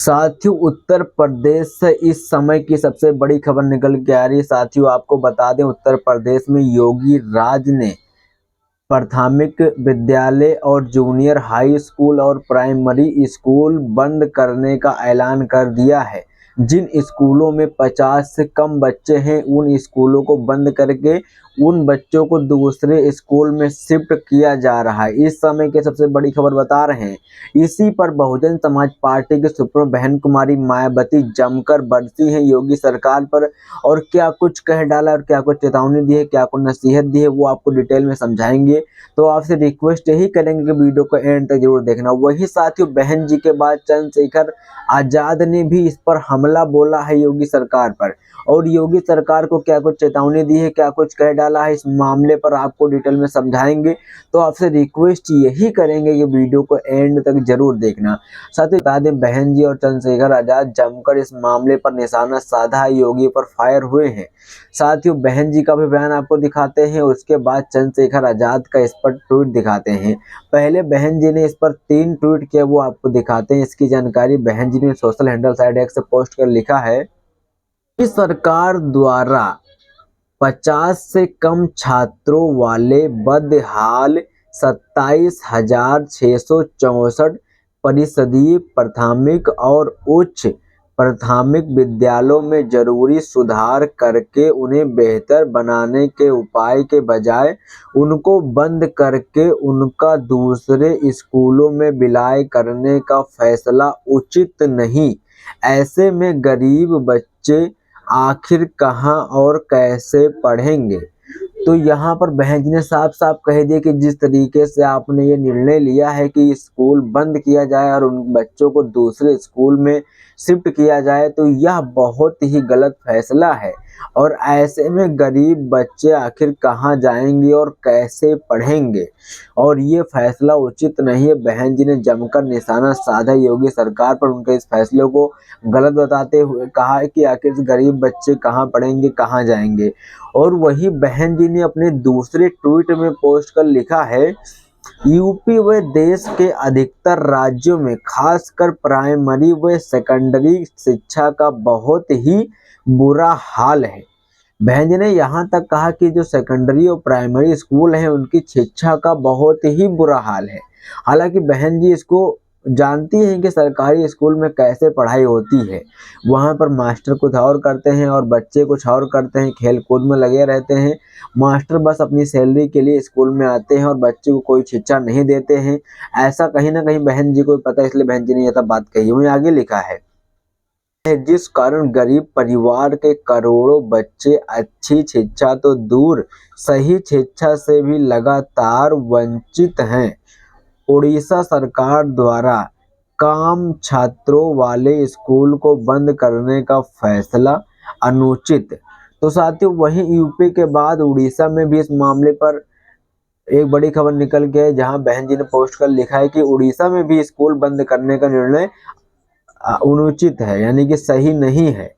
साथियों, उत्तर प्रदेश से इस समय की सबसे बड़ी खबर निकल के आ रही है। साथियों, आपको बता दें, उत्तर प्रदेश में योगी राज ने प्राथमिक विद्यालय और जूनियर हाई स्कूल और प्राइमरी स्कूल बंद करने का ऐलान कर दिया है। जिन स्कूलों में 50 से कम बच्चे हैं, उन स्कूलों को बंद करके उन बच्चों को दूसरे स्कूल में शिफ्ट किया जा रहा है। इस समय की सबसे बड़ी खबर बता रहे हैं। इसी पर बहुजन समाज पार्टी के सुप्रीमो बहन कुमारी मायावती जमकर बरसी हैं योगी सरकार पर, और क्या कुछ कह डाला और क्या कुछ चेतावनी दी है, क्या कुछ नसीहत दी है, वो आपको डिटेल में समझाएंगे। तो आपसे रिक्वेस्ट यही करेंगे कि वीडियो को एंड तक जरूर देखना। वही साथियों, बहन जी के बाद चंद्रशेखर आजाद ने भी इस पर हमला बोला है योगी सरकार पर, और योगी सरकार को क्या कुछ चेतावनी दी है, क्या कुछ कह डाला है, इस मामले पर आपको डिटेल में समझाएंगे। तो आपसे रिक्वेस्ट यही करेंगे कि वीडियो को एंड तक जरूर देखना। साथ ही बता दें, बहन जी और चंद्रशेखर आजाद जमकर इस मामले पर निशाना साधा है, योगी पर फायर हुए हैं। साथियों, बहन जी का भी बयान आपको दिखाते हैं, उसके बाद चंद्रशेखर आजाद का इस पर ट्वीट दिखाते हैं। पहले बहन जी ने इस पर 3 ट्वीट किया, वो आपको दिखाते हैं। इसकी जानकारी बहन जी ने सोशल हैंडल साइड एक्स से पोस्ट कर लिखा है कि सरकार द्वारा 50 से कम छात्रों वाले बदहाल 27,664 परिषदीय प्राथमिक और उच्च प्राथमिक विद्यालयों में जरूरी सुधार करके उन्हें बेहतर बनाने के उपाय के बजाय उनको बंद करके उनका दूसरे स्कूलों में विलय करने का फैसला उचित नहीं। ऐसे में गरीब बच्चे आखिर कहाँ और कैसे पढ़ेंगे। तो यहाँ पर बहन जी ने साफ साफ कह दिया कि जिस तरीके से आपने ये निर्णय लिया है कि स्कूल बंद किया जाए और उन बच्चों को दूसरे स्कूल में शिफ्ट किया जाए, तो यह बहुत ही गलत फैसला है, और ऐसे में गरीब बच्चे आखिर कहाँ जाएंगे और कैसे पढ़ेंगे, और ये फैसला उचित नहीं है। बहन जी ने जमकर निशाना साधा योगी सरकार पर, उनके इस फैसले को गलत बताते हुए कहा है कि आखिर गरीब बच्चे कहाँ पढ़ेंगे, कहाँ जाएंगे। और वही बहन जी ने अपने दूसरे ट्वीट में पोस्ट कर लिखा है, यूपी व देश के अधिकतर राज्यों में खासकर प्राइमरी व सेकेंडरी शिक्षा का बहुत ही बुरा हाल है। बहन जी ने यहाँ तक कहा कि जो सेकेंडरी और प्राइमरी स्कूल हैं, उनकी शिक्षा का बहुत ही बुरा हाल है। हालांकि बहन जी इसको जानती हैं कि सरकारी स्कूल में कैसे पढ़ाई होती है। वहाँ पर मास्टर कुछ और करते हैं और बच्चे कुछ और करते हैं, खेल कूद में लगे रहते हैं। मास्टर बस अपनी सैलरी के लिए स्कूल में आते हैं और बच्चे को कोई शिक्षा नहीं देते हैं। ऐसा कहीं ना कहीं बहन जी को पता है, इसलिए बहन जी ने यह बात कही। वहीं आगे लिखा है, जिस कारण गरीब परिवार के करोड़ों बच्चे अच्छी शिक्षा तो दूर, सही शिक्षा से भी लगातार वंचित हैं। उड़ीसा सरकार द्वारा कम छात्रों वाले स्कूल को बंद करने का फैसला अनुचित। तो साथियों, वहीं यूपी के बाद उड़ीसा में भी इस मामले पर एक बड़ी खबर निकल के है, जहां बहन जी ने पोस्ट कर लिखा है कि उड़ीसा में भी स्कूल बंद करने का निर्णय अनुचित है, यानी कि सही नहीं है।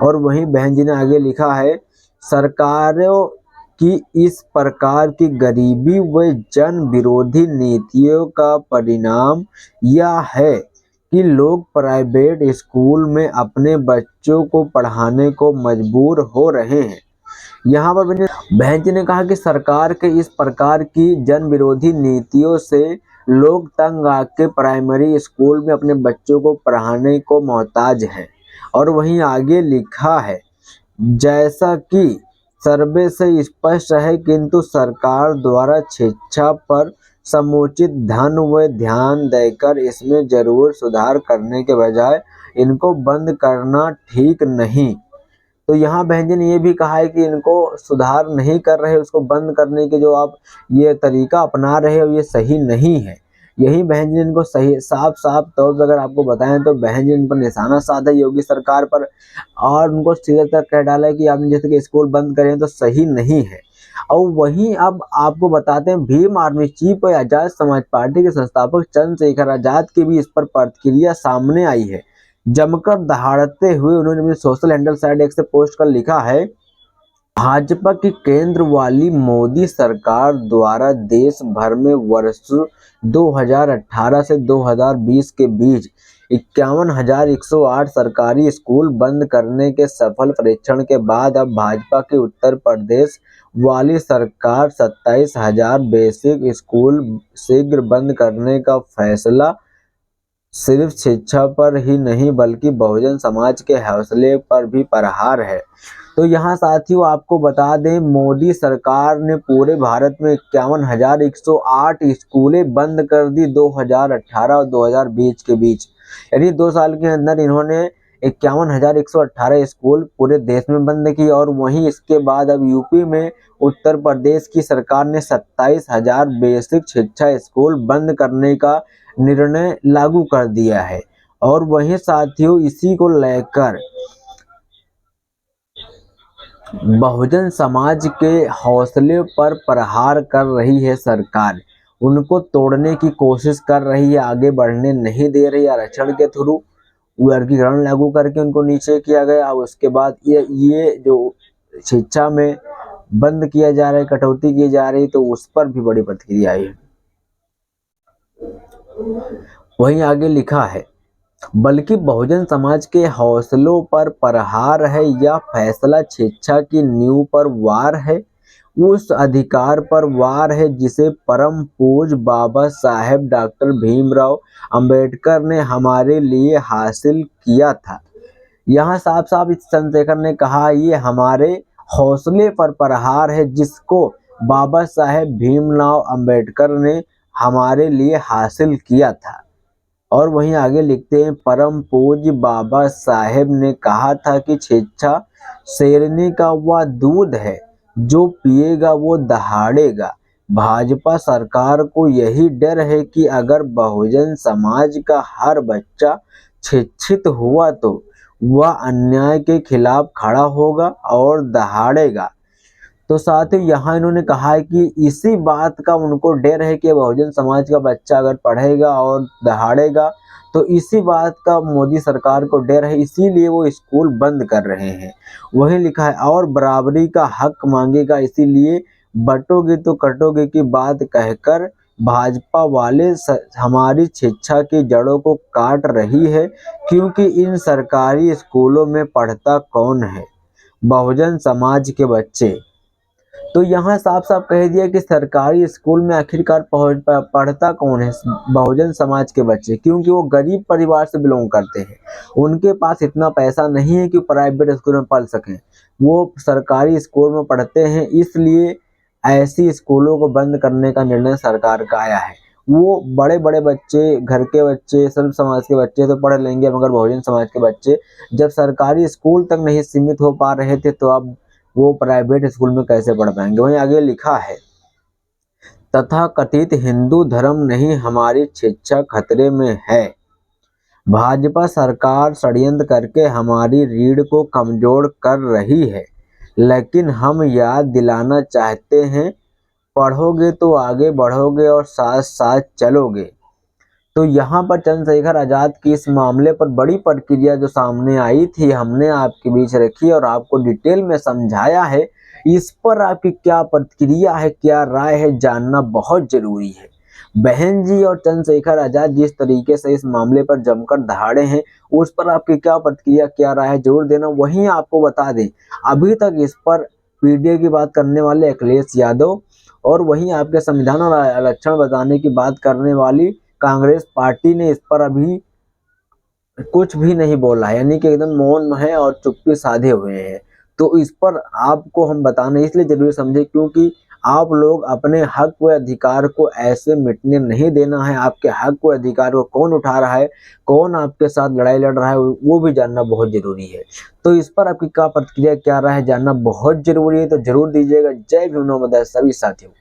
और वहीं बहन जी ने आगे लिखा है, सरकारों की इस प्रकार की गरीबी व जन विरोधी नीतियों का परिणाम यह है कि लोग प्राइवेट स्कूल में अपने बच्चों को पढ़ाने को मजबूर हो रहे हैं। यहाँ पर बहन जी ने कहा कि सरकार के इस प्रकार की जन विरोधी नीतियों से लोग तंग आके प्राइमरी स्कूल में अपने बच्चों को पढ़ाने को मोहताज हैं। और वहीं आगे लिखा है, जैसा कि सर्वे से स्पष्ट है, किंतु सरकार द्वारा शिक्षा पर समुचित धन व ध्यान देकर इसमें जरूर सुधार करने के बजाय इनको बंद करना ठीक नहीं। तो यहाँ बहन जी ने ये भी कहा है कि इनको सुधार नहीं कर रहे, उसको बंद करने के जो आप ये तरीका अपना रहे हो, ये सही नहीं है। यही बहन जी इनको सही साफ साफ तौर पर अगर आपको बताएं, तो बहन जी इन पर निशाना साधा योगी सरकार पर, और उनको सीधे तक कह डाला है कि आपने जैसे कि स्कूल बंद करें तो सही नहीं है। और वहीं अब आपको बताते हैं, भीम आर्मी चीफ और आजाद समाज पार्टी के संस्थापक चंद्रशेखर आजाद की भी इस पर प्रतिक्रिया सामने आई है। जमकर दहाड़ते हुए उन्होंने अपने सोशल हैंडल साइड एक से पोस्ट कर लिखा है, भाजपा की केंद्र वाली मोदी सरकार द्वारा देश भर में वर्ष 2018 से 2020 के बीच 51,108 सरकारी स्कूल बंद करने के सफल परीक्षण के बाद अब भाजपा की उत्तर प्रदेश वाली सरकार 27,000 बेसिक स्कूल शीघ्र बंद करने का फैसला सिर्फ शिक्षा पर ही नहीं बल्कि बहुजन समाज के हौसले पर भी प्रहार है। तो यहाँ साथियों आपको बता दें, मोदी सरकार ने पूरे भारत में 51,108 स्कूलें बंद कर दी 2018 और 2020 के बीच। यानी 2 साल के अंदर इन्होंने 51,118 स्कूल पूरे देश में बंद की। और वहीं इसके बाद अब यूपी में उत्तर प्रदेश की सरकार ने 27,000 बेसिक शिक्षा स्कूल बंद करने का निर्णय लागू कर दिया है। और वहीं साथियों इसी को लेकर बहुजन समाज के हौसले पर प्रहार कर रही है सरकार, उनको तोड़ने की कोशिश कर रही है, आगे बढ़ने नहीं दे रही। आरक्षण के थ्रू वर्गीकरण लागू करके उनको नीचे किया गया। उसके बाद ये जो शिक्षा में बंद किया जा रहा है, कटौती की जा रही, तो उस पर भी बड़ी प्रतिक्रिया आई है। वहीं आगे लिखा है, बल्कि बहुजन समाज के हौसलों पर प्रहार है, यह फैसला शिक्षा की नींव पर वार है, उस अधिकार पर वार है जिसे परम पूज्य बाबा साहेब डॉक्टर भीमराव अंबेडकर ने हमारे लिए हासिल किया था। यहाँ साफ साफ चंद्रशेखर ने कहा, ये हमारे हौसले पर प्रहार है जिसको बाबा साहेब भीमराव अंबेडकर ने हमारे लिए हासिल किया था। और वहीं आगे लिखते हैं, परम पूज्य बाबा साहेब ने कहा था कि शिक्षा शेरनी का वह दूध है जो पिएगा वो दहाड़ेगा। भाजपा सरकार को यही डर है कि अगर बहुजन समाज का हर बच्चा शिक्षित हुआ तो वह अन्याय के खिलाफ खड़ा होगा और दहाड़ेगा। तो साथ ही यहाँ इन्होंने कहा है कि इसी बात का उनको डर है कि बहुजन समाज का बच्चा अगर पढ़ेगा और दहाड़ेगा, तो इसी बात का मोदी सरकार को डर है, इसीलिए वो स्कूल बंद कर रहे हैं। वही लिखा है, और बराबरी का हक मांगेगा, इसीलिए बटोगे तो कटोगे की बात कहकर भाजपा वाले हमारी शिक्षा की जड़ों को काट रही है, क्योंकि इन सरकारी स्कूलों में पढ़ता कौन है? बहुजन समाज के बच्चे। तो यहाँ साफ साफ कह दिया कि सरकारी स्कूल में आखिरकार पढ़ता कौन है? बहुजन समाज के बच्चे, क्योंकि वो गरीब परिवार से बिलोंग करते हैं। उनके पास इतना पैसा नहीं है कि प्राइवेट स्कूल में पढ़ सकें, वो सरकारी स्कूल में पढ़ते हैं। इसलिए ऐसी स्कूलों को बंद करने का निर्णय सरकार का आया है। वो बड़े बड़े बच्चे, घर के बच्चे, सर्व समाज के बच्चे तो पढ़ लेंगे, मगर बहुजन समाज के बच्चे जब सरकारी स्कूल तक नहीं सीमित हो पा रहे थे, तो अब वो प्राइवेट स्कूल में कैसे पढ़ पाएंगे? वहीं आगे लिखा है, तथा कथित हिंदू धर्म नहीं हमारी शिक्षा खतरे में है। भाजपा सरकार षड्यंत्र करके हमारी रीढ़ को कमजोर कर रही है, लेकिन हम याद दिलाना चाहते हैं, पढ़ोगे तो आगे बढ़ोगे और साथ साथ चलोगे। तो यहाँ पर चंद्रशेखर आजाद की इस मामले पर बड़ी प्रतिक्रिया जो सामने आई थी, हमने आपके बीच रखी और आपको डिटेल में समझाया है। इस पर आपकी क्या प्रतिक्रिया है, क्या राय है, जानना बहुत जरूरी है। बहन जी और चंद्रशेखर आजाद जिस तरीके से इस मामले पर जमकर दहाड़े हैं, उस पर आपकी क्या प्रतिक्रिया, क्या राय है, जरूर देना। वहीं आपको बता दें, अभी तक इस पर पीडीए की बात करने वाले अखिलेश यादव और वहीं आपके संविधान और आरक्षण बताने की बात करने वाली कांग्रेस पार्टी ने इस पर अभी कुछ भी नहीं बोला, यानी कि एकदम मौन है और चुप्पी साधे हुए हैं। तो इस पर आपको हम बताना इसलिए जरूरी समझे क्योंकि आप लोग अपने हक व अधिकार को ऐसे मिटने नहीं देना है। आपके हक व अधिकार को कौन उठा रहा है, कौन आपके साथ लड़ाई लड़ रहा है, वो भी जानना बहुत जरूरी है। तो इस पर आपकी क्या प्रतिक्रिया, क्या राय है, जानना बहुत जरूरी है। तो जरूर दीजिएगा। जय भीम, नमो बुद्धाय सभी साथियों।